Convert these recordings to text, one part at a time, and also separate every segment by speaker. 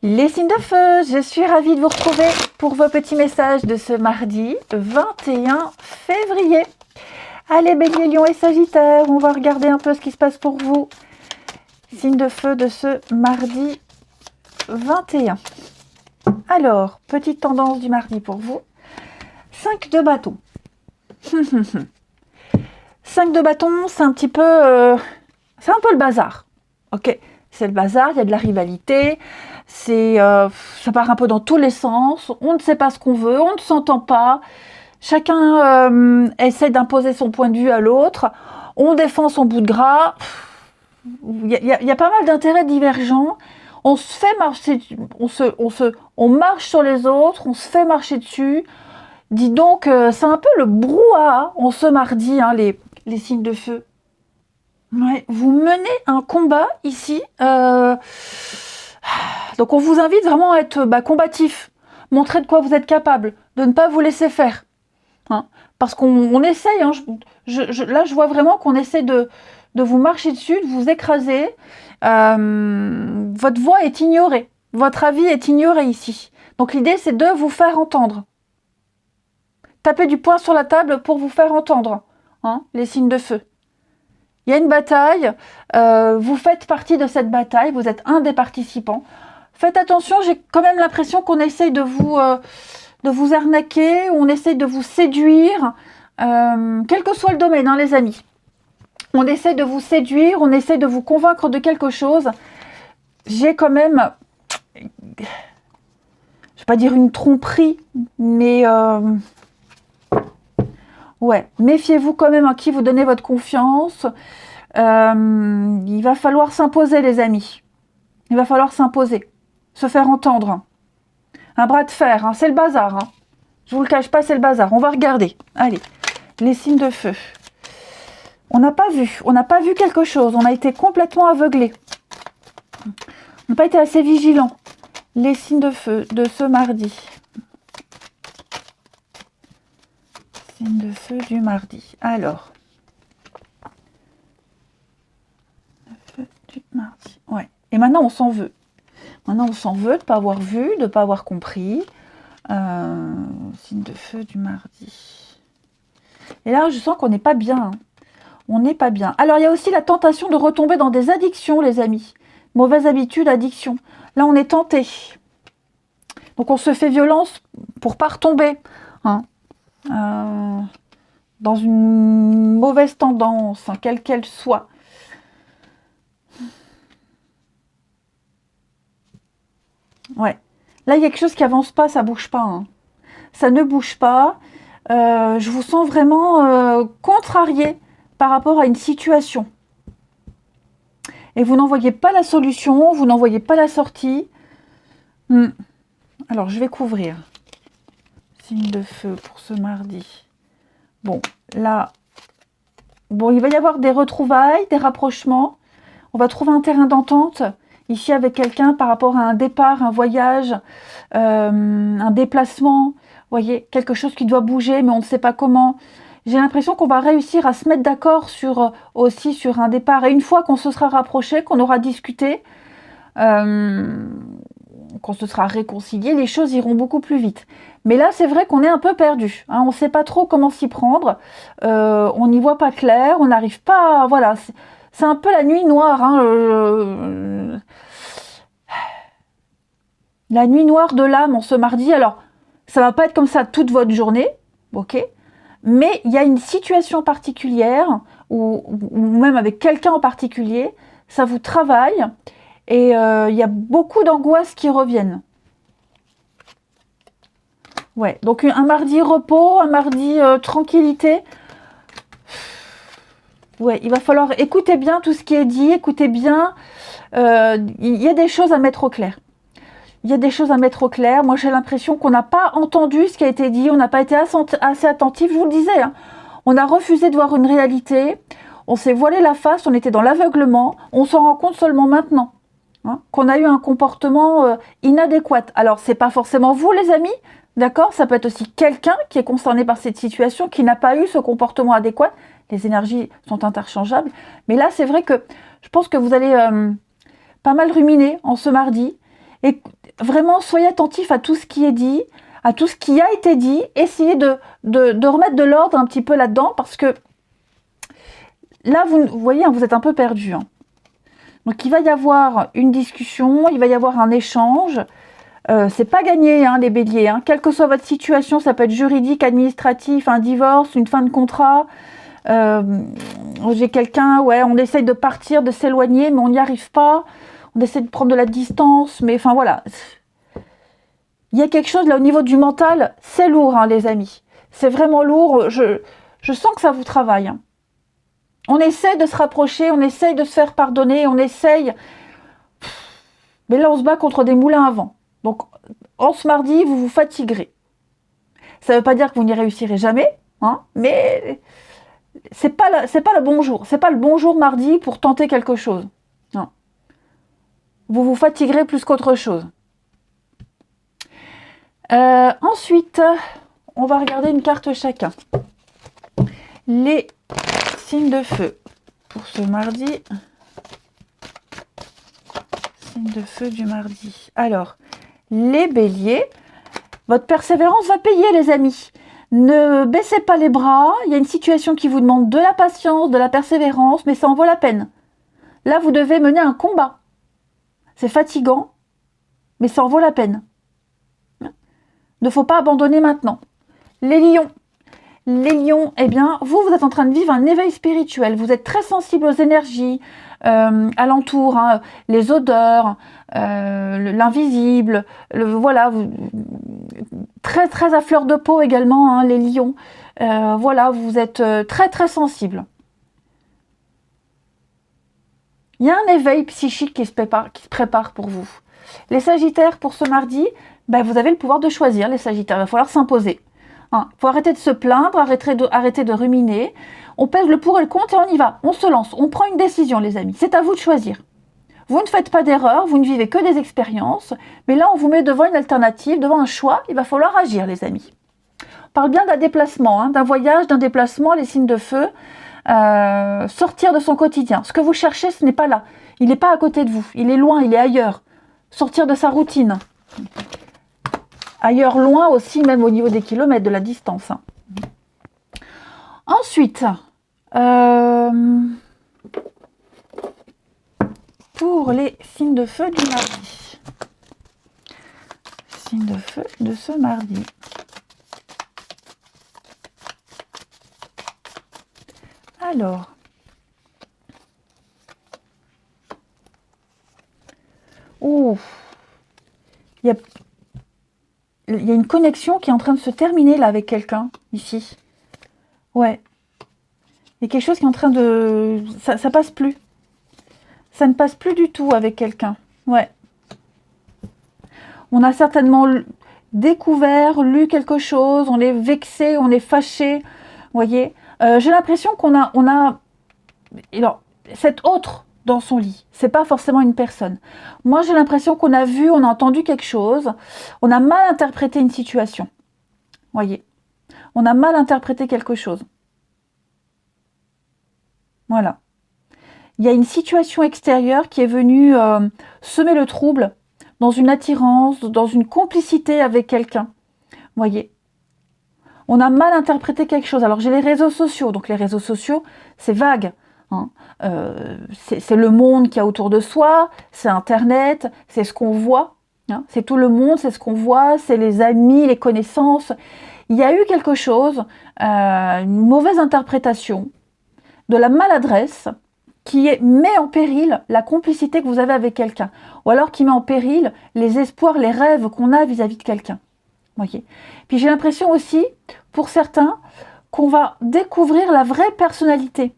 Speaker 1: Les signes de feu, je suis ravie de vous retrouver pour vos petits messages de ce mardi 21 février. Allez, Bélier, Lion et Sagittaire, on va regarder un peu ce qui se passe pour vous. Signes de feu de ce mardi 21. Alors, petite tendance du mardi pour vous. 5 de bâton. 5 de bâton, c'est un petit peu... c'est un peu le bazar. Ok, c'est le bazar, il y a de la rivalité. Ça part un peu dans tous les sens. On ne sait pas ce qu'on veut, on ne s'entend pas. Chacun essaie d'imposer son point de vue à l'autre. On défend son bout de gras. Il y a pas mal d'intérêts divergents. On se fait marcher, on marche sur les autres, on se fait marcher dessus. Dis donc, c'est un peu le brouhaha en ce mardi, hein, les signes de feu. Ouais, vous menez un combat ici. Donc on vous invite vraiment à être combatif. Montrer de quoi vous êtes capable, de ne pas vous laisser faire. Hein, parce qu'on essaye, hein, là je vois vraiment qu'on essaie de vous marcher dessus, de vous écraser. Votre voix est ignorée, votre avis est ignoré ici. Donc l'idée c'est de vous faire entendre. Tapez du poing sur la table pour vous faire entendre, hein, les signes de feu. Il y a une bataille, vous faites partie de cette bataille, vous êtes un des participants. Faites attention, j'ai quand même l'impression qu'on essaye de vous arnaquer, on essaye de vous séduire, quel que soit le domaine, hein, les amis. On essaie de vous séduire, on essaie de vous convaincre de quelque chose. J'ai quand même, je ne vais pas dire une tromperie, mais ouais, méfiez-vous quand même à qui vous donnez votre confiance. Il va falloir s'imposer, les amis. Il va falloir s'imposer, se faire entendre. Un bras de fer, hein, c'est le bazar. Hein. Je vous le cache pas, c'est le bazar. On va regarder. Allez, les signes de feu. On n'a pas vu quelque chose. On a été complètement aveuglés. On n'a pas été assez vigilants. Les signes de feu de ce mardi. Signes de feu du mardi. Alors. Le feu du mardi. Ouais. Et maintenant, on s'en veut. Maintenant, on s'en veut de ne pas avoir vu, de ne pas avoir compris. Signe de feu du mardi. Et là, je sens qu'on n'est pas bien. Hein. On n'est pas bien. Alors, il y a aussi la tentation de retomber dans des addictions, les amis. Mauvaise habitude, addiction. Là, on est tenté. Donc, on se fait violence pour ne pas retomber. Hein. Dans une mauvaise tendance, hein, quelle qu'elle soit. Ouais. Là, il y a quelque chose qui avance pas, ça bouge pas. Hein. Ça ne bouge pas. Je vous sens vraiment contrarié par rapport à une situation. Et vous n'en voyez pas la solution, vous n'en voyez pas la sortie. Alors, je vais couvrir. Signe de feu pour ce mardi. Bon, là, bon, il va y avoir des retrouvailles, des rapprochements. On va trouver un terrain d'entente ici avec quelqu'un par rapport à un départ, un voyage, un déplacement. Vous voyez, quelque chose qui doit bouger, mais on ne sait pas comment. J'ai l'impression qu'on va réussir à se mettre d'accord aussi sur un départ. Et une fois qu'on se sera rapproché, qu'on aura discuté, qu'on se sera réconcilié, les choses iront beaucoup plus vite. Mais là, c'est vrai qu'on est un peu perdu. Hein, on ne sait pas trop comment s'y prendre. On n'y voit pas clair. On n'arrive pas à... Voilà, c'est un peu la nuit noire. Hein, la nuit noire de l'âme en ce mardi. Alors, ça ne va pas être comme ça toute votre journée. Ok ? Mais il y a une situation particulière, ou même avec quelqu'un en particulier, ça vous travaille. Et il y a beaucoup d'angoisses qui reviennent. Ouais, donc un mardi repos, un mardi tranquillité. Ouais, il va falloir écouter bien tout ce qui est dit, écoutez bien. Il y a des choses à mettre au clair. Il y a des choses à mettre au clair. Moi, j'ai l'impression qu'on n'a pas entendu ce qui a été dit, on n'a pas été assez attentif. Je vous le disais, hein. On a refusé de voir une réalité. On s'est voilé la face, on était dans l'aveuglement. On s'en rend compte seulement maintenant. Hein, qu'on a eu un comportement inadéquat. Alors, c'est pas forcément vous, les amis, d'accord? Ça peut être aussi quelqu'un qui est concerné par cette situation, qui n'a pas eu ce comportement adéquat. Les énergies sont interchangeables. Mais là, c'est vrai que je pense que vous allez pas mal ruminer en ce mardi. Et vraiment, soyez attentif à tout ce qui est dit, à tout ce qui a été dit. Essayez de remettre de l'ordre un petit peu là-dedans, parce que là, vous voyez, hein, vous êtes un peu perdu. Hein. Donc, il va y avoir une discussion, il va y avoir un échange. C'est pas gagné, hein, les béliers. Hein. Quelle que soit votre situation, ça peut être juridique, administratif, un divorce, une fin de contrat. J'ai quelqu'un, ouais, on essaye de partir, de s'éloigner, mais on n'y arrive pas. On essaie de prendre de la distance, mais enfin voilà. Il y a quelque chose là au niveau du mental, c'est lourd, hein, les amis. C'est vraiment lourd. Je sens que ça vous travaille. Hein. On essaye de se rapprocher, on essaye de se faire pardonner, on essaye. Mais là, on se bat contre des moulins à vent. Donc, en ce mardi, vous vous fatiguerez. Ça ne veut pas dire que vous n'y réussirez jamais, hein, mais c'est pas le bon jour. C'est pas le bon jour mardi pour tenter quelque chose. Non. Vous vous fatiguerez plus qu'autre chose. Ensuite, on va regarder une carte chacun. Les signes de feu pour ce mardi. Signes de feu du mardi. Alors, les béliers, votre persévérance va payer, les amis. Ne baissez pas les bras. Il y a une situation qui vous demande de la patience, de la persévérance, mais ça en vaut la peine. Là, vous devez mener un combat. C'est fatigant, mais ça en vaut la peine. Il ne faut pas abandonner maintenant. Les lions. Les lions, eh bien, vous êtes en train de vivre un éveil spirituel. Vous êtes très sensible aux énergies alentour, hein, les odeurs, l'invisible. Voilà, très très à fleur de peau également, hein, les lions. Voilà, vous êtes très très sensible. Il y a un éveil psychique qui se prépare pour vous. Les sagittaires, pour ce mardi, ben, vous avez le pouvoir de choisir, les sagittaires. Il va falloir s'imposer. Il faut arrêter de se plaindre, arrêter de ruminer. On pèse le pour et le contre et on y va. On se lance, on prend une décision, les amis. C'est à vous de choisir. Vous ne faites pas d'erreur, vous ne vivez que des expériences. Mais là, on vous met devant une alternative, devant un choix. Il va falloir agir, les amis. On parle bien d'un déplacement, hein, d'un voyage, d'un déplacement, les signes de feu. Sortir de son quotidien. Ce que vous cherchez, ce n'est pas là. Il n'est pas à côté de vous. Il est loin, il est ailleurs. Sortir de sa routine. Ailleurs, loin aussi, même au niveau des kilomètres, de la distance. Hein. Ensuite, pour les signes de feu du mardi. Signes de feu de ce mardi. Alors, il y a une connexion qui est en train de se terminer là avec quelqu'un, ici. Ouais. Il y a quelque chose qui est en train de... Ça passe plus. Ça ne passe plus du tout avec quelqu'un. Ouais. On a certainement découvert, lu quelque chose, on est vexé, on est fâché. Vous voyez, j'ai l'impression qu'on a... Alors, cet autre dans son lit, c'est pas forcément une personne. Moi, j'ai l'impression qu'on a vu, on a entendu quelque chose, on a mal interprété une situation. Vous voyez, on a mal interprété quelque chose. Voilà. Il y a une situation extérieure qui est venue semer le trouble dans une attirance, dans une complicité avec quelqu'un. Vous voyez, on a mal interprété quelque chose. Alors, j'ai les réseaux sociaux. Donc, les réseaux sociaux, c'est vague. Hein. C'est le monde qu'il y a autour de soi, c'est Internet, c'est ce qu'on voit. Hein. C'est tout le monde, c'est ce qu'on voit, c'est les amis, les connaissances. Il y a eu quelque chose, une mauvaise interprétation, de la maladresse qui met en péril la complicité que vous avez avec quelqu'un. Ou alors qui met en péril les espoirs, les rêves qu'on a vis-à-vis de quelqu'un. Voyez. Puis j'ai l'impression aussi, pour certains, qu'on va découvrir la vraie personnalité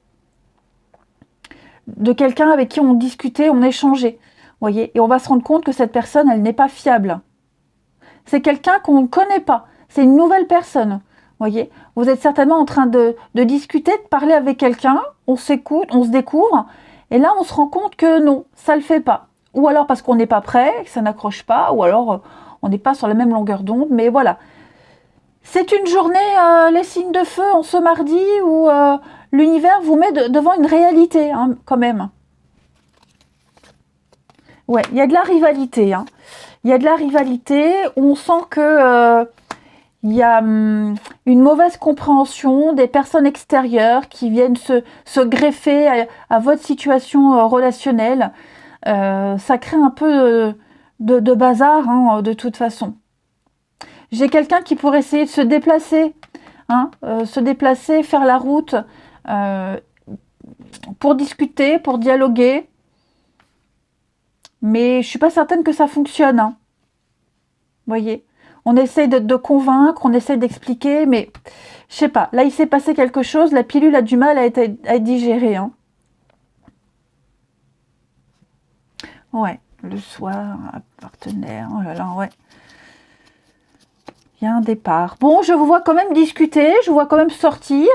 Speaker 1: de quelqu'un avec qui on discutait, on échangeait. Voyez. Et on va se rendre compte que cette personne, elle n'est pas fiable. C'est quelqu'un qu'on ne connaît pas. C'est une nouvelle personne. Voyez, vous êtes certainement en train de discuter, de parler avec quelqu'un, on s'écoute, on se découvre, et là on se rend compte que non, ça ne le fait pas. Ou alors parce qu'on n'est pas prêt, que ça n'accroche pas, ou alors on n'est pas sur la même longueur d'onde, mais voilà. C'est une journée, les signes de feu, en ce mardi, où l'univers vous met devant une réalité, hein, quand même. Ouais, il y a de la rivalité, hein. Il y a de la rivalité. On sent que il y a une mauvaise compréhension des personnes extérieures qui viennent se greffer à votre situation relationnelle. Ça crée un peu de bazar, hein, de toute façon. J'ai quelqu'un qui pourrait essayer de se déplacer, hein, faire la route pour discuter, pour dialoguer. Mais je suis pas certaine que ça fonctionne, hein. Vous voyez, on essaie de convaincre, on essaie d'expliquer, mais je sais pas. Là, il s'est passé quelque chose, la pilule a du mal à être digérée, hein. Ouais, le soir, un partenaire, oh là là, ouais. Il y a un départ. Bon, je vous vois quand même discuter, je vous vois quand même sortir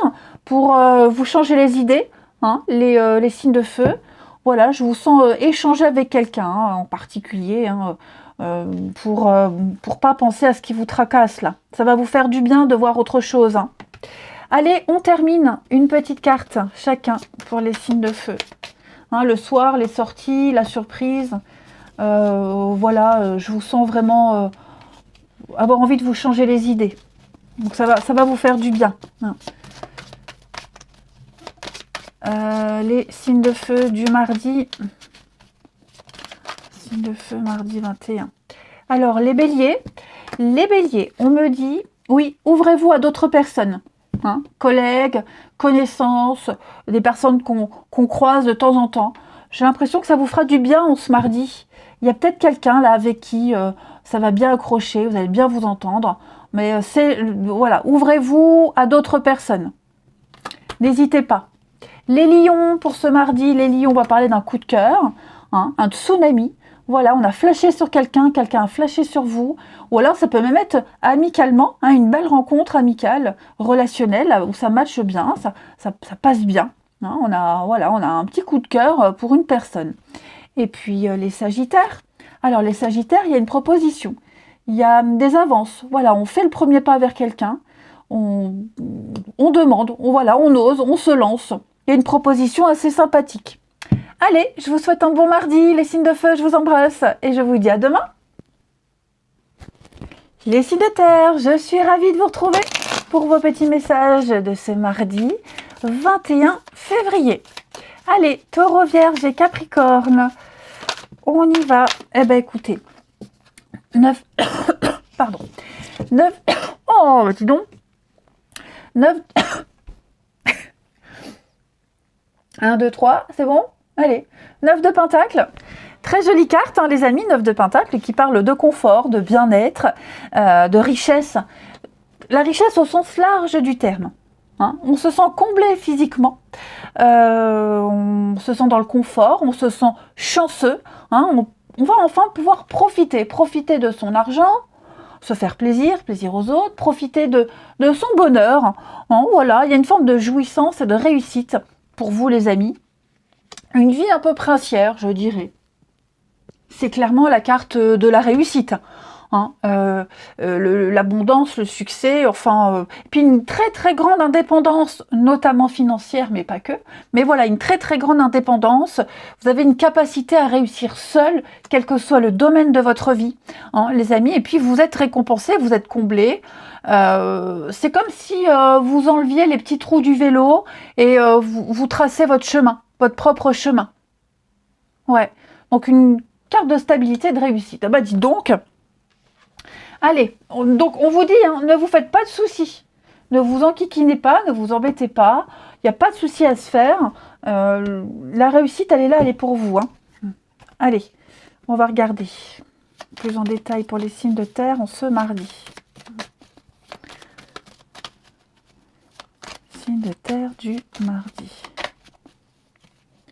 Speaker 1: pour vous changer les idées, hein, les signes de feu. Voilà, je vous sens échanger avec quelqu'un hein, en particulier, hein, pour pas penser à ce qui vous tracasse là. Ça va vous faire du bien de voir autre chose, hein. Allez, on termine une petite carte chacun pour les signes de feu. Hein, le soir, les sorties, la surprise. Voilà, je vous sens vraiment avoir envie de vous changer les idées. Donc ça va vous faire du bien, hein. Les signes de feu du mardi. Signes de feu mardi 21. Alors, les béliers, on me dit, oui, ouvrez-vous à d'autres personnes. Hein, collègues, connaissances, des personnes qu'on croise de temps en temps. J'ai l'impression que ça vous fera du bien en ce mardi. Il y a peut-être quelqu'un là avec qui ça va bien accrocher, vous allez bien vous entendre. Mais voilà, ouvrez-vous à d'autres personnes. N'hésitez pas. Les lions, pour ce mardi, les lions, on va parler d'un coup de cœur, hein, un tsunami. Voilà, on a flashé sur quelqu'un, quelqu'un a flashé sur vous. Ou alors, ça peut même être amicalement, hein, une belle rencontre amicale, relationnelle, où ça matche bien, ça passe bien. Hein, on a un petit coup de cœur pour une personne. Et puis, les sagittaires. Alors, les sagittaires, il y a une proposition. Il y a des avances. Voilà, on fait le premier pas vers quelqu'un. On demande, on ose, on se lance. Il y a une proposition assez sympathique. Allez, je vous souhaite un bon mardi, les signes de feu, je vous embrasse et je vous dis à demain. Les signes de terre, je suis ravie de vous retrouver pour vos petits messages de ce mardi 21 février. Allez, taureau, vierge et capricorne, on y va. Eh ben écoutez, 9, pardon, 9, oh dis donc, 9, 1, 2, 3, c'est bon? Allez, 9 de pentacle. Très jolie carte, hein, les amis, 9 de pentacle, qui parle de confort, de bien-être, de richesse. La richesse au sens large du terme. Hein. On se sent comblé physiquement, on se sent dans le confort, on se sent chanceux. Hein, on va enfin pouvoir profiter de son argent, se faire plaisir aux autres, profiter de son bonheur. Hein, voilà, il y a une forme de jouissance et de réussite pour vous, les amis. Une vie un peu princière, je dirais. C'est clairement la carte de la réussite. Hein, l'abondance, le succès, enfin... puis une très très grande indépendance, notamment financière, mais pas que. Mais voilà, une très très grande indépendance. Vous avez une capacité à réussir seul, quel que soit le domaine de votre vie, hein, les amis. Et puis vous êtes récompensés, vous êtes comblés. C'est comme si vous enleviez les petits trous du vélo et vous tracez votre chemin, votre propre chemin. Ouais, donc une carte de stabilité et de réussite. Ah bah dis donc. Allez, donc on vous dit, hein, ne vous faites pas de soucis. Ne vous enquiquinez pas, ne vous embêtez pas. Il n'y a pas de souci à se faire. La réussite, elle est là, elle est pour vous. Hein. Allez, on va regarder plus en détail pour les signes de terre en ce mardi. Signe de terre du mardi.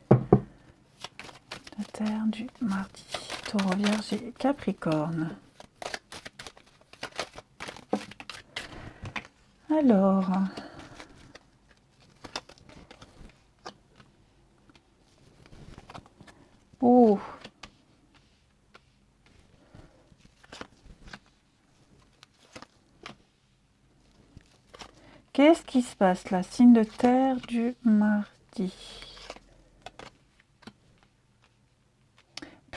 Speaker 1: De terre du mardi. Taureau, Vierge et Capricorne. Alors, oh, qu'est-ce qui se passe là? Signe de terre du mardi.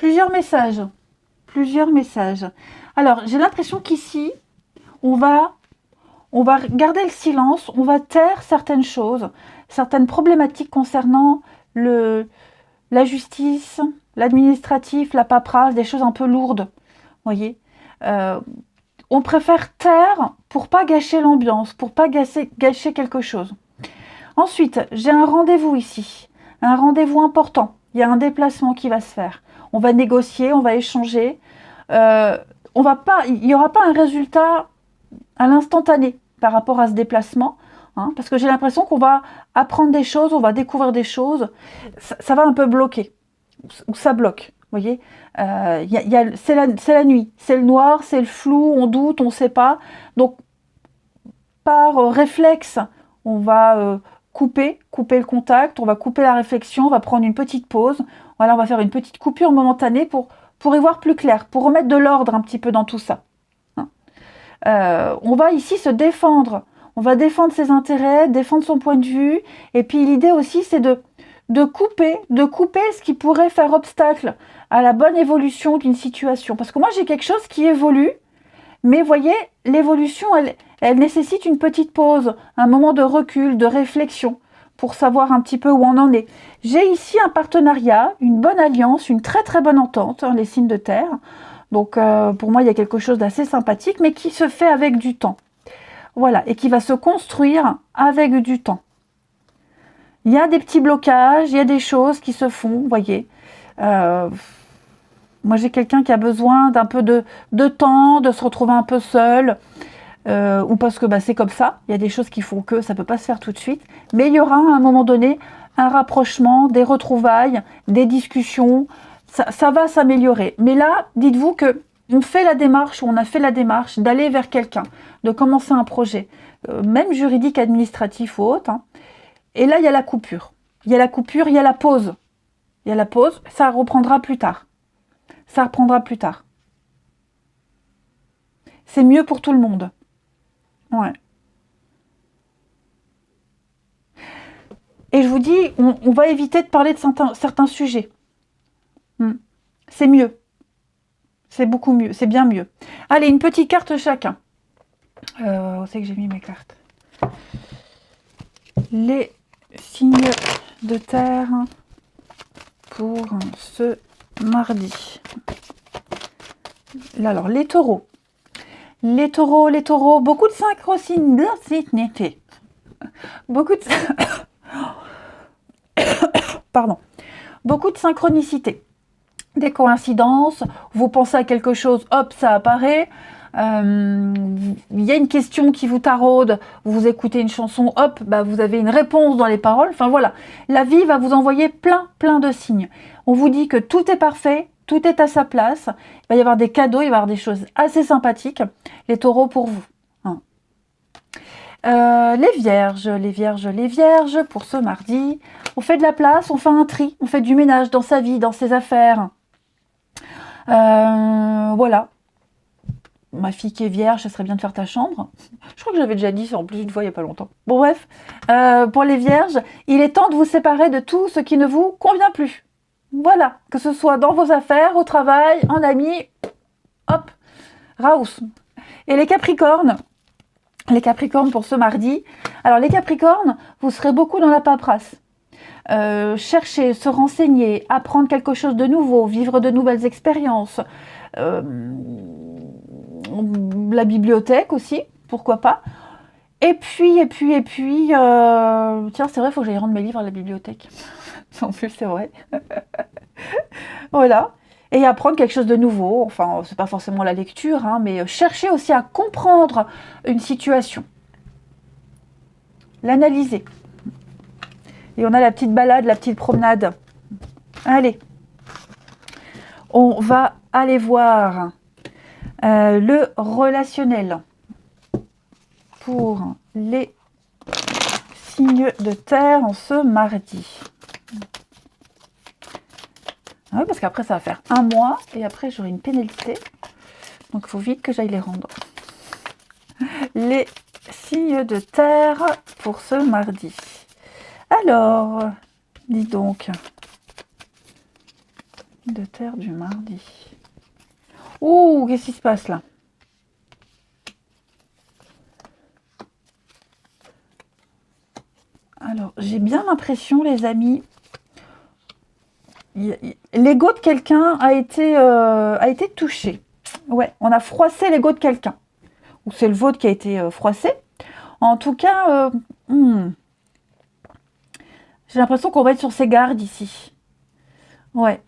Speaker 1: plusieurs messages. Plusieurs messages. Alors, j'ai l'impression qu'ici, on va garder le silence, on va taire certaines choses, certaines problématiques concernant la justice, l'administratif, la paperasse, des choses un peu lourdes. Vous voyez, on préfère taire pour pas gâcher l'ambiance, pour pas gâcher quelque chose. Ensuite, j'ai un rendez-vous ici, un rendez-vous important. Il y a un déplacement qui va se faire. On va négocier, on va échanger. Il n'y aura pas un résultat à l'instantané par rapport à ce déplacement, hein, parce que j'ai l'impression qu'on va apprendre des choses, on va découvrir des choses. Ça va un peu bloquer, ou ça bloque. Vous voyez, c'est la nuit, c'est le noir, c'est le flou, on doute, on ne sait pas. Donc, par réflexe, on va couper le contact, on va couper la réflexion, on va prendre une petite pause. Voilà, on va faire une petite coupure momentanée pour y voir plus clair, pour remettre de l'ordre un petit peu dans tout ça. On va ici se défendre. On va défendre ses intérêts, défendre son point de vue. Et puis l'idée aussi, c'est de couper ce qui pourrait faire obstacle à la bonne évolution d'une situation. Parce que moi, j'ai quelque chose qui évolue, mais vous voyez, l'évolution, elle nécessite une petite pause, un moment de recul, de réflexion, pour savoir un petit peu où on en est. J'ai ici un partenariat, une bonne alliance, une très très bonne entente, hein, les signes de terre. Donc pour moi, il y a quelque chose d'assez sympathique, mais qui se fait avec du temps. Voilà, et qui va se construire avec du temps. Il y a des petits blocages, il y a des choses qui se font, vous voyez. Moi, j'ai quelqu'un qui a besoin d'un peu de temps, de se retrouver un peu seul, ou parce que c'est comme ça. Il y a des choses qui font que ça ne peut pas se faire tout de suite. Mais il y aura à un moment donné un rapprochement, des retrouvailles, des discussions. Ça va s'améliorer. Mais là, dites-vous que on fait la démarche, ou on a fait la démarche d'aller vers quelqu'un, de commencer un projet, même juridique, administratif ou autre. Hein. Et là, il y a la coupure. Il y a la coupure, il y a la pause. Il y a la pause, ça reprendra plus tard. Ça reprendra plus tard. C'est mieux pour tout le monde. Ouais. Et je vous dis, on va éviter de parler de certains sujets. C'est mieux. C'est beaucoup mieux. C'est bien mieux. Allez, une petite carte chacun. Où c'est que j'ai mis mes cartes? Les signes de terre pour ce mardi. Là, alors, les taureaux. Les taureaux, beaucoup de synchronicité. Beaucoup de... Pardon. Beaucoup de synchronicité. Des coïncidences, vous pensez à quelque chose, hop, ça apparaît. Il y a une question qui vous taraude, vous écoutez une chanson, hop, vous avez une réponse dans les paroles. Enfin voilà, la vie va vous envoyer plein de signes. On vous dit que tout est parfait, tout est à sa place. Il va y avoir des cadeaux, il va y avoir des choses assez sympathiques. Les taureaux pour vous. Hein. Les vierges pour ce mardi. On fait de la place, on fait un tri, on fait du ménage dans sa vie, dans ses affaires. Voilà. Ma fille qui est vierge, ça serait bien de faire ta chambre. Je crois que j'avais déjà dit ça en plus une fois il n'y a pas longtemps. Bon bref, pour les vierges, il est temps de vous séparer de tout ce qui ne vous convient plus. Voilà, que ce soit dans vos affaires, au travail, en amis, hop, raus. Et les capricornes pour ce mardi. Alors les capricornes, vous serez beaucoup dans la paperasse. Chercher, se renseigner, apprendre quelque chose de nouveau, vivre de nouvelles expériences. La bibliothèque aussi, pourquoi pas. Et puis, tiens, c'est vrai, il faut que j'aille rendre mes livres à la bibliothèque. En plus, c'est vrai. Voilà. Et apprendre quelque chose de nouveau. Enfin, c'est pas forcément la lecture, hein, mais chercher aussi à comprendre une situation. L'analyser. Et on a la petite balade, la petite promenade. Allez. On va aller voir le relationnel pour les signes de terre en ce mardi. Ah oui, parce qu'après ça va faire un mois et après j'aurai une pénalité. Donc il faut vite que j'aille les rendre. Les signes de terre pour ce mardi. Alors, dis donc. De terre du mardi. Ouh, qu'est-ce qui se passe là? Alors, j'ai bien l'impression, les amis, l'ego de quelqu'un a été touché. Ouais, on a froissé l'ego de quelqu'un. Ou c'est le vôtre qui a été froissé. En tout cas, j'ai l'impression qu'on va être sur ses gardes ici. Ouais.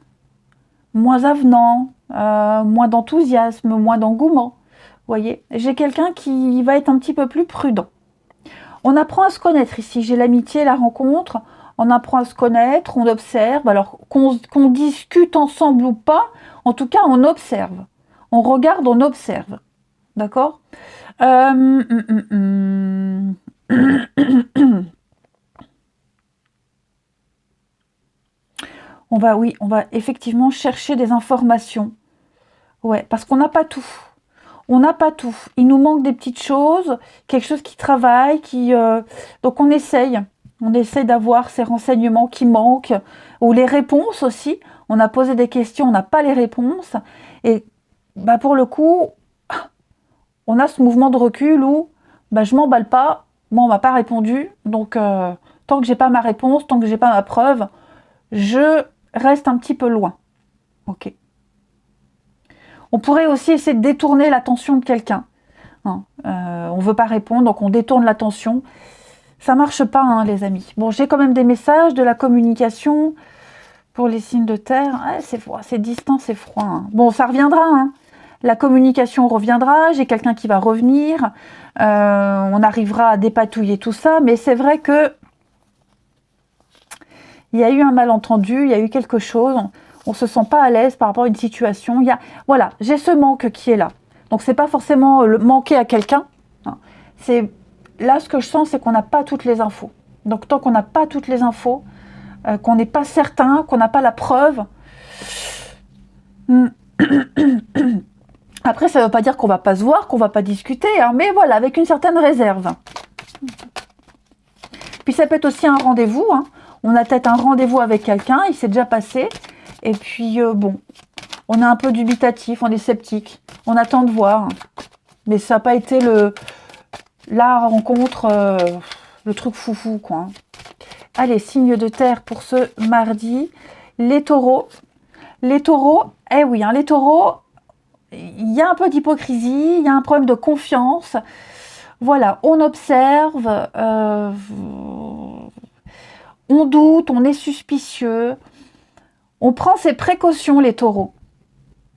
Speaker 1: Moins avenant, moins d'enthousiasme, moins d'engouement. Vous voyez, j'ai quelqu'un qui va être un petit peu plus prudent. On apprend à se connaître ici. J'ai l'amitié, la rencontre. On apprend à se connaître, on observe. Alors qu'on discute ensemble ou pas, en tout cas, on observe. On regarde, on observe. D'accord. On va effectivement chercher des informations. Ouais, parce qu'on n'a pas tout. On n'a pas tout. Il nous manque des petites choses, quelque chose qui travaille, donc on essaye. On essaye d'avoir ces renseignements qui manquent, ou les réponses aussi. On a posé des questions, on n'a pas les réponses. Et bah, pour le coup, on a ce mouvement de recul où bah, je m'emballe pas, moi on m'a pas répondu, donc tant que j'ai pas ma réponse, tant que j'ai pas ma preuve, je reste un petit peu loin. Ok. On pourrait aussi essayer de détourner l'attention de quelqu'un. Hein, on veut pas répondre, donc on détourne l'attention. Ça marche pas, hein, les amis. Bon, j'ai quand même des messages, de la communication pour les signes de terre. Ah, c'est froid, c'est distant, c'est froid. Hein. Bon, ça reviendra. Hein. La communication reviendra. J'ai quelqu'un qui va revenir. On arrivera à dépatouiller tout ça. Mais c'est vrai que il y a eu un malentendu, il y a eu quelque chose. On se sent pas à l'aise par rapport à une situation. Voilà, j'ai ce manque qui est là. Donc c'est pas forcément le manquer à quelqu'un. Hein. C'est là ce que je sens, c'est qu'on n'a pas toutes les infos. Donc tant qu'on n'a pas toutes les infos, qu'on n'est pas certain, qu'on n'a pas la preuve. Après, ça ne veut pas dire qu'on va pas se voir, qu'on va pas discuter, hein, mais voilà, avec une certaine réserve. Puis ça peut être aussi un rendez-vous. Hein. On a peut-être un rendez-vous avec quelqu'un, il s'est déjà passé. Et puis, bon, on est un peu dubitatif, on est sceptique. On attend de voir. Mais ça n'a pas été la rencontre, le truc foufou, quoi. Hein. Allez, signe de terre pour ce mardi. Les taureaux. Les taureaux, eh oui, hein, les taureaux, il y a un peu d'hypocrisie, il y a un problème de confiance. Voilà, on observe, on doute, on est suspicieux. On prend ses précautions, les taureaux.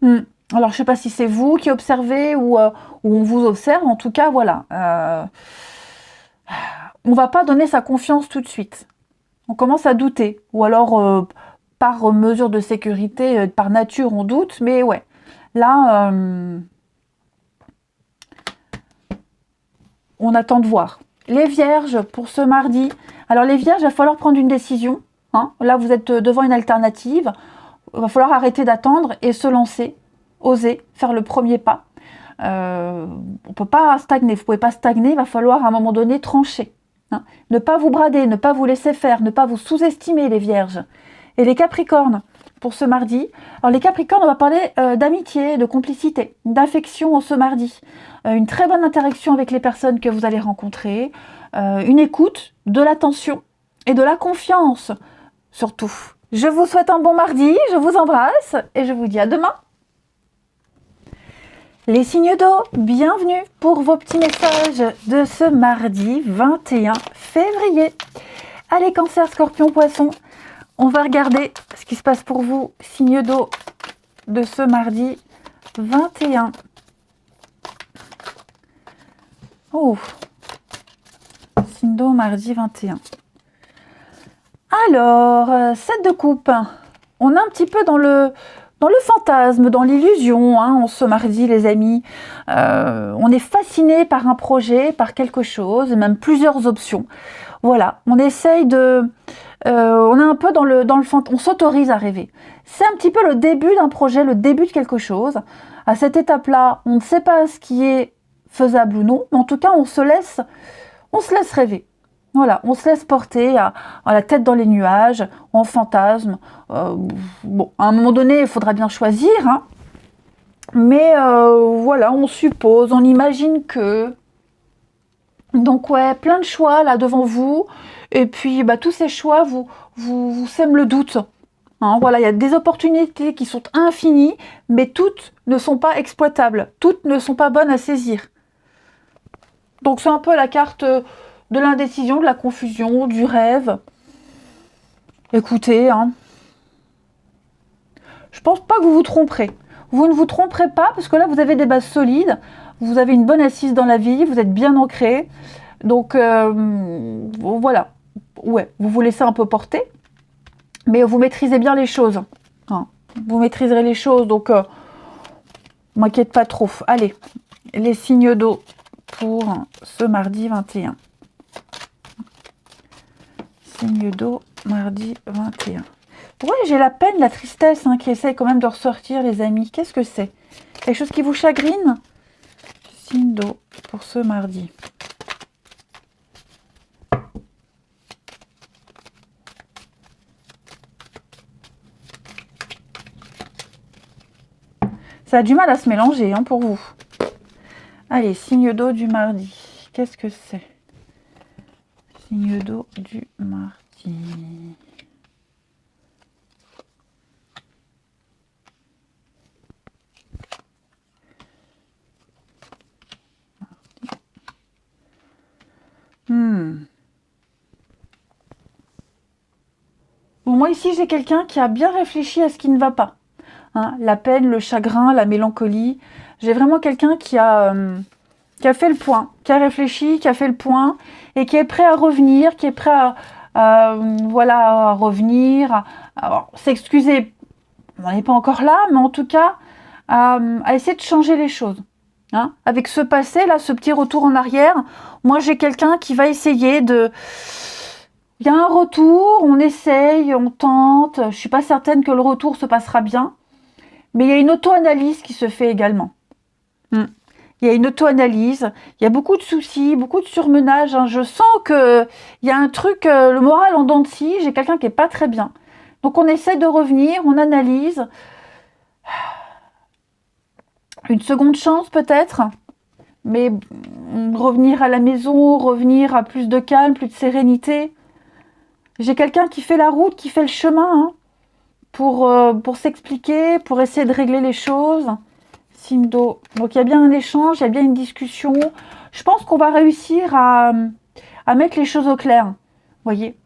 Speaker 1: Alors, je ne sais pas si c'est vous qui observez ou on vous observe. En tout cas, voilà. On ne va pas donner sa confiance tout de suite. On commence à douter. Ou alors, par mesure de sécurité, par nature, on doute. Mais ouais, là, on attend de voir. Les vierges, pour ce mardi. Alors, les vierges, il va falloir prendre une décision. Hein. Là, vous êtes devant une alternative. Il va falloir arrêter d'attendre et se lancer. Oser faire le premier pas. On ne peut pas stagner. Vous ne pouvez pas stagner. Il va falloir, à un moment donné, trancher. Hein. Ne pas vous brader, ne pas vous laisser faire, ne pas vous sous-estimer, les vierges. Et les capricornes, pour ce mardi. Alors, les capricornes, on va parler d'amitié, de complicité, d'affection ce mardi. Une très bonne interaction avec les personnes que vous allez rencontrer. Une écoute, de l'attention et de la confiance, surtout. Je vous souhaite un bon mardi, je vous embrasse et je vous dis à demain. Les signes d'eau, bienvenue pour vos petits messages de ce mardi 21 février. Allez, Cancer, Scorpion, Poisson, on va regarder ce qui se passe pour vous, signes d'eau de ce mardi 21. Oh, signe d'eau mardi 21. Alors, 7 de coupe, on est un petit peu dans le fantasme, dans l'illusion, hein, ce mardi, les amis. On est fasciné par un projet, par quelque chose, même plusieurs options. Voilà, on essaye on est un peu dans le fantasme, on s'autorise à rêver. C'est un petit peu le début d'un projet, le début de quelque chose. À cette étape-là, on ne sait pas ce qui est faisable ou non, mais en tout cas, on se laisse rêver. Voilà, on se laisse porter à la tête dans les nuages, en fantasme. Bon, à un moment donné, il faudra bien choisir, hein. Mais voilà, on suppose, on imagine que... Donc ouais, plein de choix là devant vous. Et puis bah, tous ces choix vous sèment le doute. Hein, voilà, il y a des opportunités qui sont infinies, mais toutes ne sont pas exploitables. Toutes ne sont pas bonnes à saisir. Donc c'est un peu la carte de l'indécision, de la confusion, du rêve. Écoutez, hein, je pense pas que vous vous tromperez. Vous ne vous tromperez pas parce que là vous avez des bases solides, vous avez une bonne assise dans la vie, vous êtes bien ancré. Donc voilà, ouais, vous vous laissez un peu porter, mais vous maîtrisez bien les choses. Hein. Vous maîtriserez les choses, donc m'inquiète pas trop. Allez, les signes d'eau pour ce mardi 21. Signe d'eau, mardi 21. Ouais, j'ai la peine, la tristesse hein, qui essaye quand même de ressortir, les amis. Qu'est-ce que c'est? Quelque chose qui vous chagrine? Signe d'eau pour ce mardi. Ça a du mal à se mélanger hein, pour vous. Allez, signe d'eau du mardi. Qu'est-ce que c'est? Signe d'eau du mardi. Bon, moi ici j'ai quelqu'un qui a bien réfléchi à ce qui ne va pas. Hein, la peine, le chagrin, la mélancolie. J'ai vraiment quelqu'un qui a fait le point, qui a réfléchi, qui a fait le point et qui est prêt à revenir, qui est prêt voilà, à revenir, à s'excuser. On n'est pas encore là, mais en tout cas, à essayer de changer les choses. Hein. Avec ce passé, là, ce petit retour en arrière, moi j'ai quelqu'un qui va essayer de... Il y a un retour, on essaye, on tente. Je ne suis pas certaine que le retour se passera bien, mais il y a une auto-analyse qui se fait également. Il y a une auto-analyse, il y a beaucoup de soucis, beaucoup de surmenage. Hein. Je sens qu'il y a un truc, le moral en dents de scie, j'ai quelqu'un qui n'est pas très bien. Donc on essaie de revenir, on analyse. Une seconde chance peut-être, mais revenir à la maison, revenir à plus de calme, plus de sérénité. J'ai quelqu'un qui fait la route, qui fait le chemin hein, pour s'expliquer, pour essayer de régler les choses. Signe d'eau. Donc il y a bien un échange, il y a bien une discussion. Je pense qu'on va réussir à mettre les choses au clair. Vous voyez,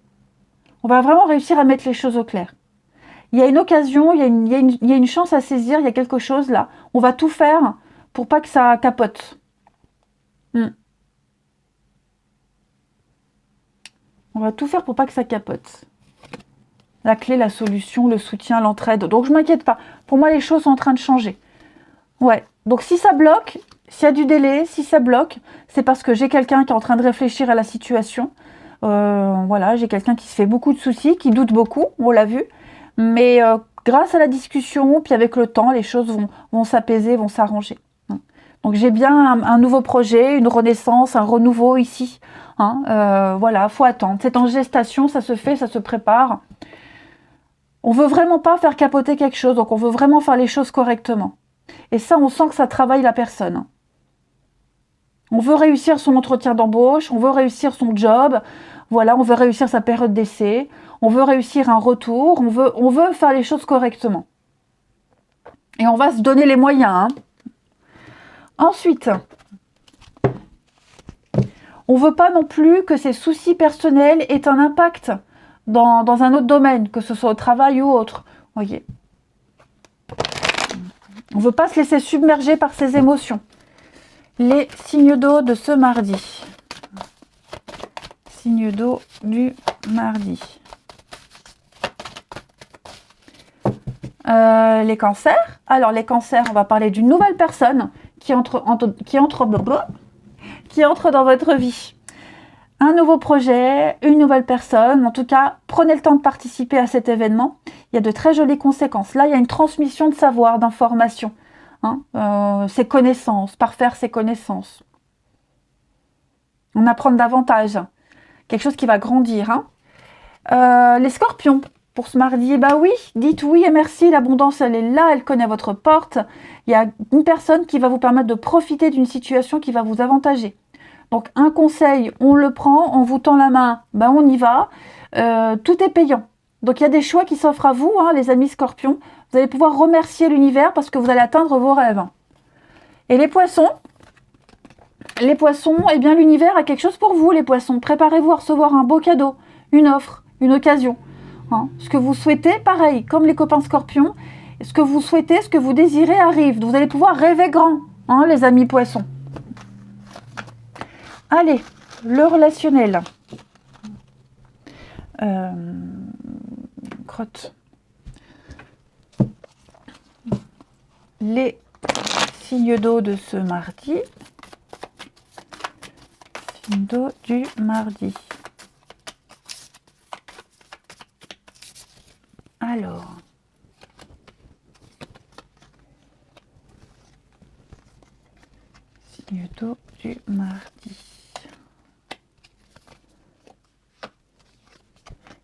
Speaker 1: on va vraiment réussir à mettre les choses au clair. Il y a une occasion, il y a une chance à saisir, il y a quelque chose là. On va tout faire pour pas que ça capote. On va tout faire pour pas que ça capote. La clé, la solution, le soutien, l'entraide. Donc je m'inquiète pas. Pour moi, les choses sont en train de changer. Ouais. Donc si ça bloque, s'il y a du délai, si ça bloque, c'est parce que j'ai quelqu'un qui est en train de réfléchir à la situation. Voilà, j'ai quelqu'un qui se fait beaucoup de soucis, qui doute beaucoup, on l'a vu. Mais grâce à la discussion, puis avec le temps, les choses vont s'apaiser, vont s'arranger. Donc j'ai bien un nouveau projet, une renaissance, un renouveau ici. Hein, voilà, faut attendre. C'est en gestation, ça se fait, ça se prépare. On veut vraiment pas faire capoter quelque chose, donc on veut vraiment faire les choses correctement. Et ça, on sent que ça travaille la personne. On veut réussir son entretien d'embauche, on veut réussir son job, voilà, on veut réussir sa période d'essai, on veut réussir un retour, on veut faire les choses correctement. Et on va se donner les moyens. Hein. Ensuite, on ne veut pas non plus que ces soucis personnels aient un impact dans un autre domaine, que ce soit au travail ou autre. Voyez. On ne veut pas se laisser submerger par ses émotions. Les signes d'eau de ce mardi. Signes d'eau du mardi. Les cancers. Alors les cancers, on va parler d'une nouvelle personne qui entre dans votre vie. Un nouveau projet, une nouvelle personne. En tout cas, prenez le temps de participer à cet événement. Il y a de très jolies conséquences. Là, il y a une transmission de savoir, d'informations. Hein, ses connaissances, parfaire ses connaissances. On apprend davantage. quelque chose qui va grandir. Les scorpions, pour ce mardi, bah oui, dites oui et merci, l'abondance elle est là, elle connaît votre porte. Il y a une personne qui va vous permettre de profiter d'une situation qui va vous avantager. Donc un conseil, on le prend, on vous tend la main, bah on y va. Tout est payant. Donc il y a des choix qui s'offrent à vous, les amis scorpions. Vous allez pouvoir remercier l'univers parce que vous allez atteindre vos rêves. Et les poissons, eh bien l'univers a quelque chose pour vous, les poissons. Préparez-vous à recevoir un beau cadeau, une offre, une occasion. Ce que vous souhaitez, pareil, comme les copains scorpions, ce que vous souhaitez, ce que vous désirez arrive. Vous allez pouvoir rêver grand, les amis poissons. Allez, le relationnel. Crotte. Les signes d'eau de ce mardi. Signes d'eau du mardi. Alors. Signes d'eau du mardi.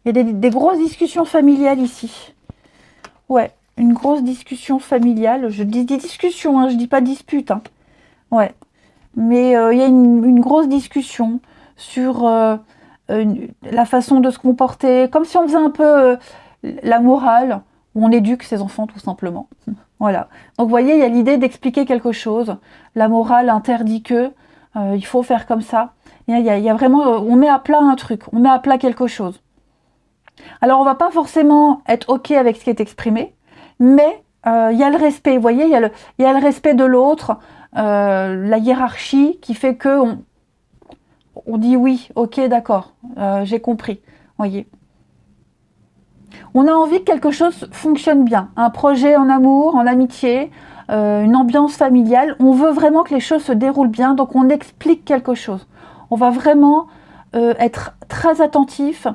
Speaker 1: Il y a des grosses discussions familiales ici. Ouais, une grosse discussion familiale. Je dis des discussions, je dis pas dispute. Ouais, mais il y a une grosse discussion sur la façon de se comporter, comme si on faisait un peu la morale, où on éduque ses enfants tout simplement. Voilà. Donc vous voyez, il y a l'idée d'expliquer quelque chose. La morale interdit que, il faut faire comme ça. Il y a vraiment, on met à plat un truc, on met à plat quelque chose. Alors, on va pas forcément être OK avec ce qui est exprimé, mais il y a le respect, vous voyez, il y a le respect de l'autre, la hiérarchie qui fait que on dit oui, OK, d'accord, j'ai compris, voyez. On a envie que quelque chose fonctionne bien, un projet en amour, en amitié, une ambiance familiale, on veut vraiment que les choses se déroulent bien, donc on explique quelque chose. On va vraiment être très attentif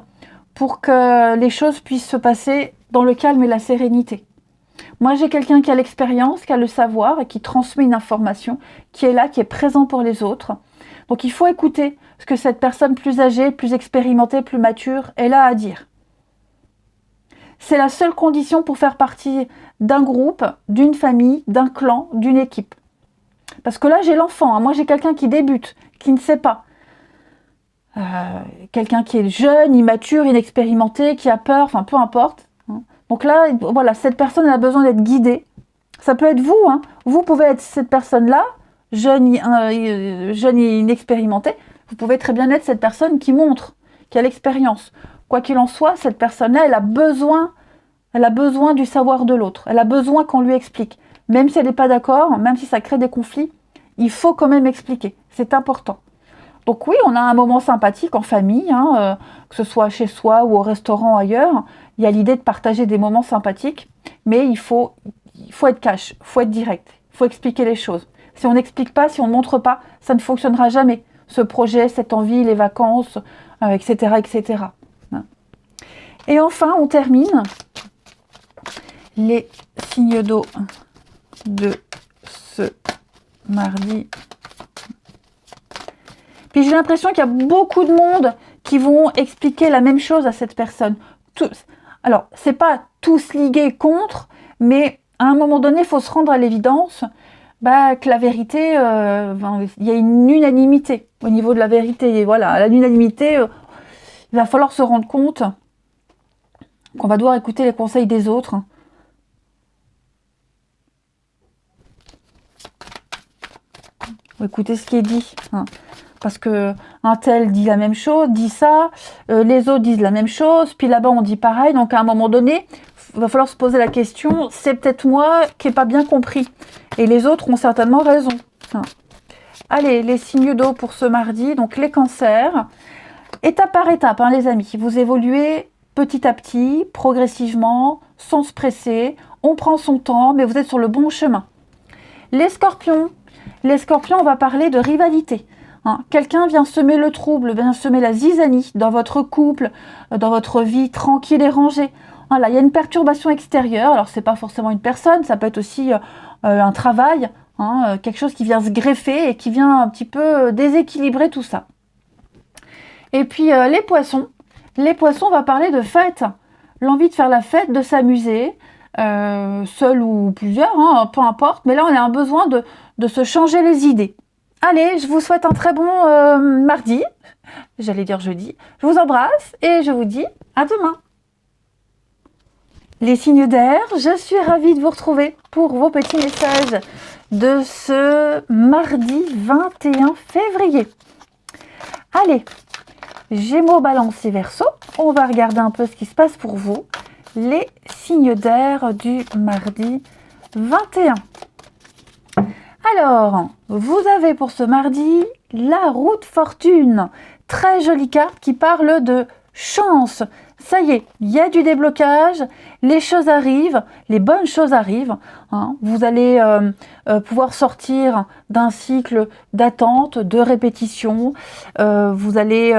Speaker 1: pour que les choses puissent se passer dans le calme et la sérénité. Moi, j'ai quelqu'un qui a l'expérience, qui a le savoir et qui transmet une information, qui est là, qui est présent pour les autres. Donc, il faut écouter ce que cette personne plus âgée, plus expérimentée, plus mature est là à dire. C'est la seule condition pour faire partie d'un groupe, d'une famille, d'un clan, d'une équipe. Parce que là, j'ai l'enfant. Moi, j'ai quelqu'un qui débute, qui ne sait pas. Quelqu'un qui est jeune, immature, inexpérimenté, qui a peur, enfin peu importe. Donc là, voilà, cette personne a besoin d'être guidée. Ça peut être vous, vous pouvez être cette personne-là, jeune et inexpérimentée. Vous pouvez très bien être cette personne qui montre, qui a l'expérience. Quoi qu'il en soit, cette personne-là, elle a besoin du savoir de l'autre. Elle a besoin qu'on lui explique. Même si elle n'est pas d'accord, même si ça crée des conflits, il faut quand même expliquer. C'est important. Donc oui, on a un moment sympathique en famille, que ce soit chez soi ou au restaurant ailleurs. Il y a l'idée de partager des moments sympathiques, mais il faut être cash, il faut être direct, il faut expliquer les choses. Si on n'explique pas, si on ne montre pas, ça ne fonctionnera jamais. Ce projet, cette envie, les vacances, etc., etc. Et enfin, on termine les signes d'eau de ce mardi. Puis j'ai l'impression qu'il y a beaucoup de monde qui vont expliquer la même chose à cette personne. Tous. Alors, c'est pas tous ligués contre, mais à un moment donné, il faut se rendre à l'évidence que la vérité, il y a une unanimité au niveau de la vérité. Et voilà, à l'unanimité, il va falloir se rendre compte qu'on va devoir écouter les conseils des autres. Ou écouter ce qui est dit. Parce que un tel dit la même chose, dit ça, les autres disent la même chose, puis là-bas on dit pareil. Donc à un moment donné, il va falloir se poser la question, c'est peut-être moi qui n'ai pas bien compris. Et les autres ont certainement raison. Allez, les signes d'eau pour ce mardi, donc les cancers. Étape par étape, les amis, vous évoluez petit à petit, progressivement, sans se presser. On prend son temps, mais vous êtes sur le bon chemin. Les scorpions, on va parler de rivalité. Quelqu'un vient semer le trouble, vient semer la zizanie dans votre couple, dans votre vie tranquille et rangée. Voilà, il y a une perturbation extérieure. Alors, c'est pas forcément une personne, ça peut être aussi un travail, quelque chose qui vient se greffer et qui vient un petit peu déséquilibrer tout ça. Et puis les poissons. Les poissons, on va parler de fête. L'envie de faire la fête, de s'amuser, seul ou plusieurs, hein, peu importe. Mais là, on a un besoin de se changer les idées. Allez, je vous souhaite un très bon mardi. J'allais dire jeudi. Je vous embrasse et je vous dis à demain. Les signes d'air, je suis ravie de vous retrouver pour vos petits messages de ce mardi 21 février. Allez, Gémeaux, Balance et Verseau, on va regarder un peu ce qui se passe pour vous. Les signes d'air du mardi 21. Alors, vous avez pour ce mardi la roue de fortune. Très jolie carte qui parle de chance. Ça y est, il y a du déblocage, les choses arrivent, les bonnes choses arrivent. Hein. Vous allez pouvoir sortir d'un cycle d'attente, de répétition. Vous allez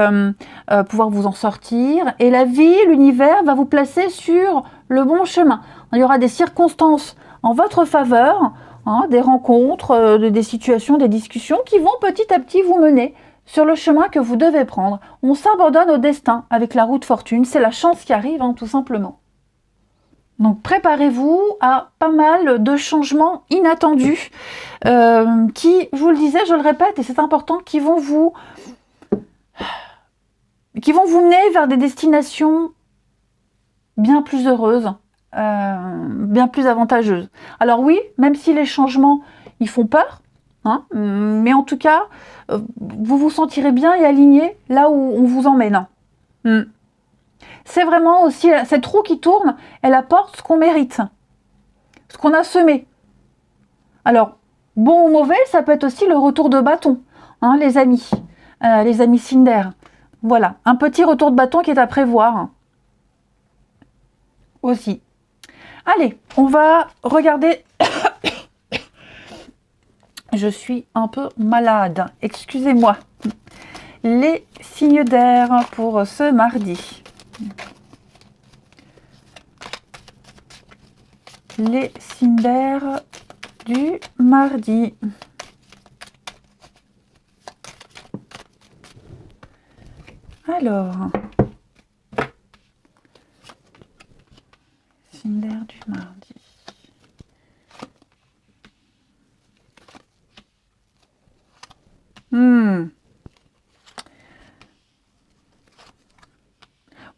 Speaker 1: pouvoir vous en sortir. Et la vie, l'univers va vous placer sur le bon chemin. Il y aura des circonstances en votre faveur, hein, des rencontres, des situations, des discussions qui vont petit à petit vous mener sur le chemin que vous devez prendre. On s'abandonne au destin avec la roue de fortune. C'est la chance qui arrive, hein, tout simplement. Donc préparez-vous à pas mal de changements inattendus qui, je vous le disais, je le répète, et c'est important, qui vont vous mener vers des destinations bien plus heureuses, bien plus avantageuses. Alors oui, même si les changements, ils font peur, hein, mais en tout cas, vous vous sentirez bien et aligné là où on vous emmène. C'est vraiment aussi, cette roue qui tourne, elle apporte ce qu'on mérite, ce qu'on a semé. Alors, bon ou mauvais, ça peut être aussi le retour de bâton, hein, les amis Cinder. Voilà, un petit retour de bâton qui est à prévoir aussi. Allez, on va regarder... Je suis un peu malade, excusez-moi. Les signes d'air pour ce mardi. Les signes d'air du mardi. Alors, signes d'air du mardi.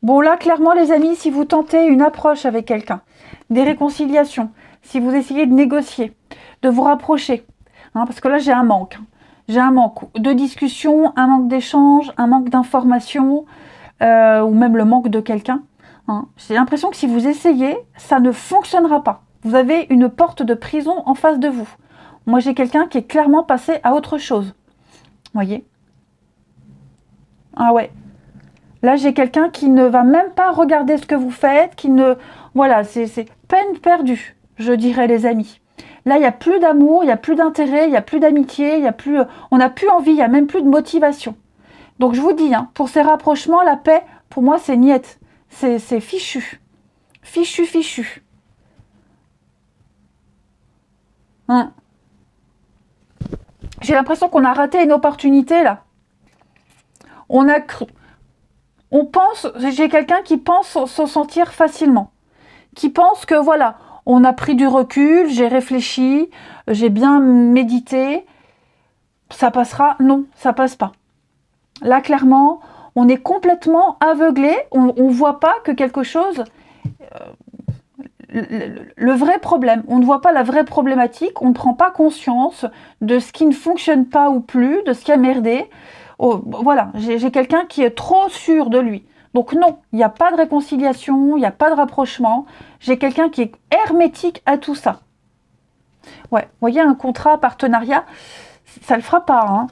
Speaker 1: Bon là, clairement les amis, si vous tentez une approche avec quelqu'un, des réconciliations, si vous essayez de négocier, de vous rapprocher, hein, parce que là j'ai un manque. J'ai un manque de discussion, un manque d'échange, un manque d'information, ou même le manque de quelqu'un. Hein. J'ai l'impression que si vous essayez, ça ne fonctionnera pas. Vous avez une porte de prison en face de vous. Moi j'ai quelqu'un qui est clairement passé à autre chose. Voyez? Ah ouais. Là, j'ai quelqu'un qui ne va même pas regarder ce que vous faites, qui ne... Voilà, c'est peine perdue, je dirais, les amis. Là, il n'y a plus d'amour, il n'y a plus d'intérêt, il n'y a plus d'amitié, il y a plus... on n'a plus envie, il n'y a même plus de motivation. Donc, je vous dis, hein, pour ces rapprochements, la paix, pour moi, c'est niette. C'est fichu. Fichu, fichu. Hein. J'ai l'impression qu'on a raté une opportunité, là. On pense, j'ai quelqu'un qui pense se sentir facilement, qui pense que voilà, on a pris du recul, j'ai réfléchi, j'ai bien médité, ça passera. Non, ça passe pas. Là, clairement, on est complètement aveuglé, on ne voit pas que quelque chose, le vrai problème, on ne voit pas la vraie problématique, on ne prend pas conscience de ce qui ne fonctionne pas ou plus, de ce qui a merdé. Oh, voilà, j'ai quelqu'un qui est trop sûr de lui. Donc non, il n'y a pas de réconciliation, il n'y a pas de rapprochement. J'ai quelqu'un qui est hermétique à tout ça. Ouais, vous voyez, un contrat, partenariat, ça ne le fera pas. Hein.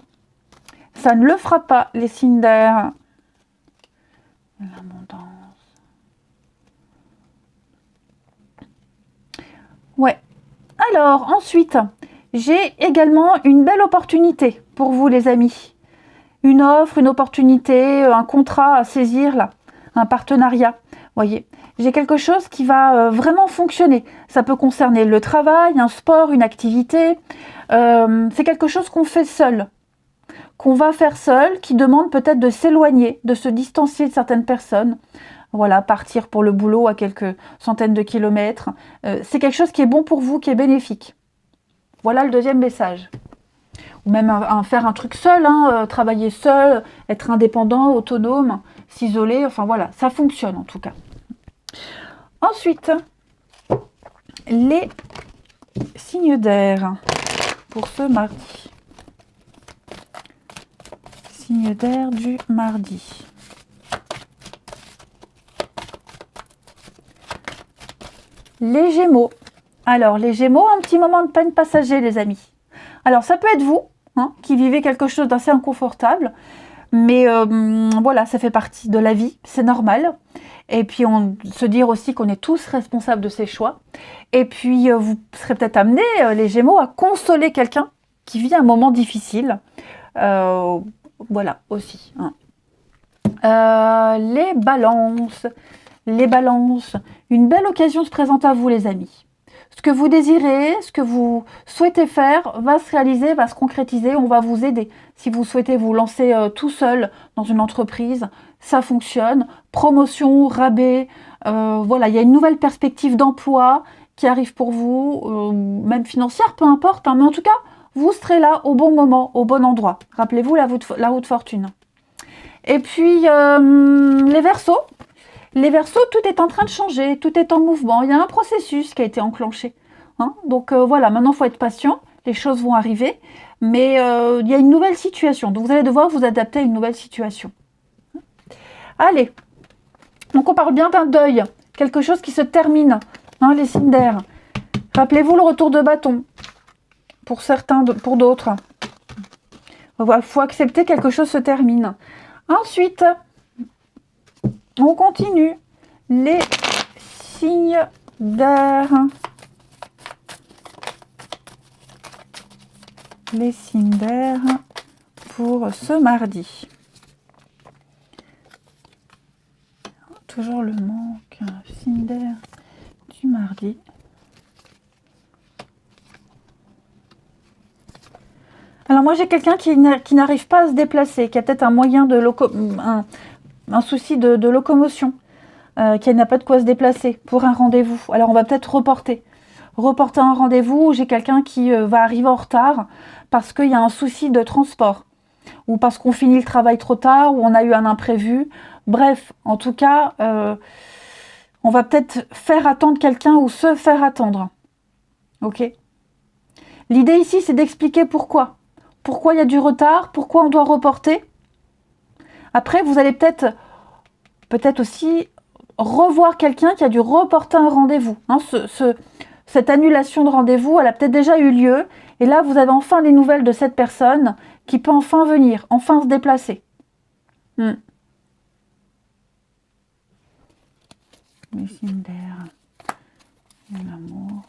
Speaker 1: Ça ne le fera pas, les signes d'air. L'abondance. Ouais. Alors, ensuite, j'ai également une belle opportunité pour vous, les amis. Une offre, une opportunité, un contrat à saisir, là, un partenariat. Voyez, j'ai quelque chose qui va vraiment fonctionner. Ça peut concerner le travail, un sport, une activité. C'est quelque chose qu'on fait seul. qu'on va faire seul, qui demande peut-être de s'éloigner, de se distancier de certaines personnes. Voilà, partir pour le boulot à quelques centaines de kilomètres. C'est quelque chose qui est bon pour vous, qui est bénéfique. Voilà le deuxième message. Ou même faire un truc seul, hein, travailler seul, être indépendant, autonome, s'isoler, enfin voilà, ça fonctionne en tout cas. Ensuite, les signes d'air pour ce mardi. Signe d'air du mardi. Les Gémeaux. Alors, les Gémeaux, un petit moment de peine passager, les amis. Alors, ça peut être vous, hein, qui vivez quelque chose d'assez inconfortable, mais voilà, ça fait partie de la vie, c'est normal. Et puis, se dire aussi qu'on est tous responsables de ses choix. Et puis, vous serez peut-être amenés, les Gémeaux, à consoler quelqu'un qui vit un moment difficile. Voilà, aussi. Hein. Les balances. Les balances. Une belle occasion se présente à vous, les amis. Ce que vous désirez, ce que vous souhaitez faire va se réaliser, va se concrétiser, on va vous aider. Si vous souhaitez vous lancer tout seul dans une entreprise, ça fonctionne. Promotion, rabais, voilà, il y a une nouvelle perspective d'emploi qui arrive pour vous, même financière, peu importe, hein, mais en tout cas, vous serez là au bon moment, au bon endroit. Rappelez-vous la roue de fortune. Et puis, les Verseaux. Les Verseaux, tout est en train de changer, tout est en mouvement. Il y a un processus qui a été enclenché. Hein. Donc voilà, maintenant il faut être patient, les choses vont arriver, mais il y a une nouvelle situation. Donc vous allez devoir vous adapter à une nouvelle situation. Allez, donc on parle bien d'un deuil, quelque chose qui se termine, hein, les signes d'air. Rappelez-vous le retour de bâton, pour certains, pour d'autres. Il faut accepter que quelque chose se termine. Ensuite, on continue. Les signes d'air. Les signes d'air pour ce mardi. Toujours le manque. Signe d'air du mardi. Alors moi j'ai quelqu'un qui n'arrive pas à se déplacer, qui a peut-être un moyen de un souci de locomotion, qui n'a pas de quoi se déplacer pour un rendez-vous. Alors on va peut-être reporter un rendez-vous. J'ai quelqu'un qui va arriver en retard parce qu'il y a un souci de transport ou parce qu'on finit le travail trop tard ou on a eu un imprévu. Bref, en tout cas, on va peut-être faire attendre quelqu'un ou se faire attendre. Ok ? L'idée ici, c'est d'expliquer pourquoi. Pourquoi il y a du retard, pourquoi on doit reporter. Après, vous allez peut-être aussi revoir quelqu'un qui a dû reporter un rendez-vous. Hein, cette annulation de rendez-vous, elle a peut-être déjà eu lieu. Et là, vous avez enfin des nouvelles de cette personne qui peut enfin venir, enfin se déplacer. Les signes d'air, l'amour.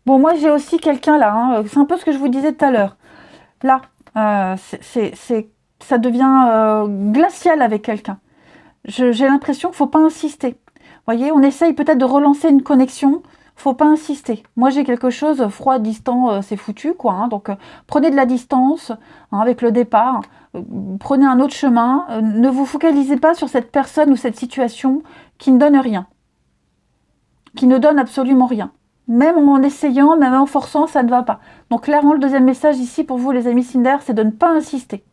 Speaker 1: Bon, moi, j'ai aussi quelqu'un là. Hein, c'est un peu ce que je vous disais tout à l'heure. Là, ça devient glacial avec quelqu'un. J'ai l'impression qu'il ne faut pas insister. Vous voyez, on essaye peut-être de relancer une connexion. Il ne faut pas insister. Moi, j'ai quelque chose, froid, distant, c'est foutu, quoi. Hein, donc, prenez de la distance hein, avec le départ. Prenez un autre chemin. Ne vous focalisez pas sur cette personne ou cette situation qui ne donne rien. Qui ne donne absolument rien. Même en essayant, même en forçant, ça ne va pas. Donc clairement, le deuxième message ici pour vous, les amis signes d'air, c'est de ne pas insister.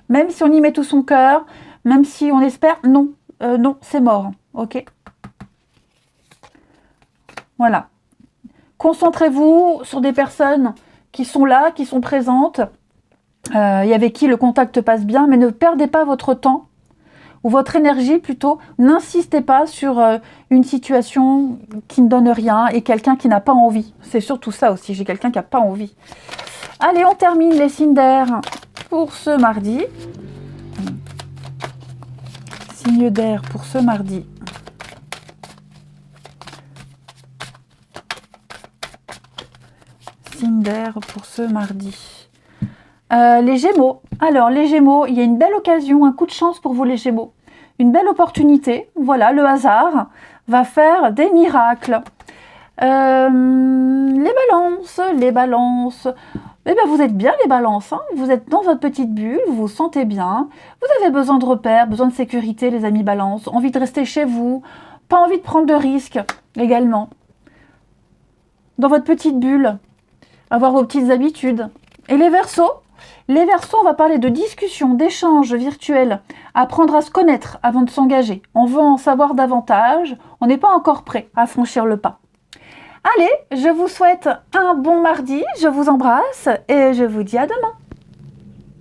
Speaker 1: Même si on y met tout son cœur, même si on espère, non, non, c'est mort. Ok ? Voilà. Concentrez-vous sur des personnes qui sont là, qui sont présentes, et avec qui le contact passe bien, mais ne perdez pas votre temps ou votre énergie plutôt, n'insistez pas sur une situation qui ne donne rien et quelqu'un qui n'a pas envie. C'est surtout ça aussi, j'ai quelqu'un qui n'a pas envie. Allez, on termine les signes d'air pour ce mardi. Signe d'air pour ce mardi. Signe d'air pour ce mardi. Les Gémeaux. Alors, les Gémeaux, il y a une belle occasion, un coup de chance pour vous les Gémeaux. Une belle opportunité. Voilà, le hasard va faire des miracles. Les balances, eh bien, vous êtes bien les balances, hein, vous êtes dans votre petite bulle, vous vous sentez bien, vous avez besoin de repères, besoin de sécurité les amis balance, envie de rester chez vous, pas envie de prendre de risques également. Dans votre petite bulle, avoir vos petites habitudes. Et les Verseaux, on va parler de discussion, d'échanges virtuels, apprendre à se connaître avant de s'engager. On veut en savoir davantage, on n'est pas encore prêt à franchir le pas. Allez, je vous souhaite un bon mardi, je vous embrasse et je vous dis à demain.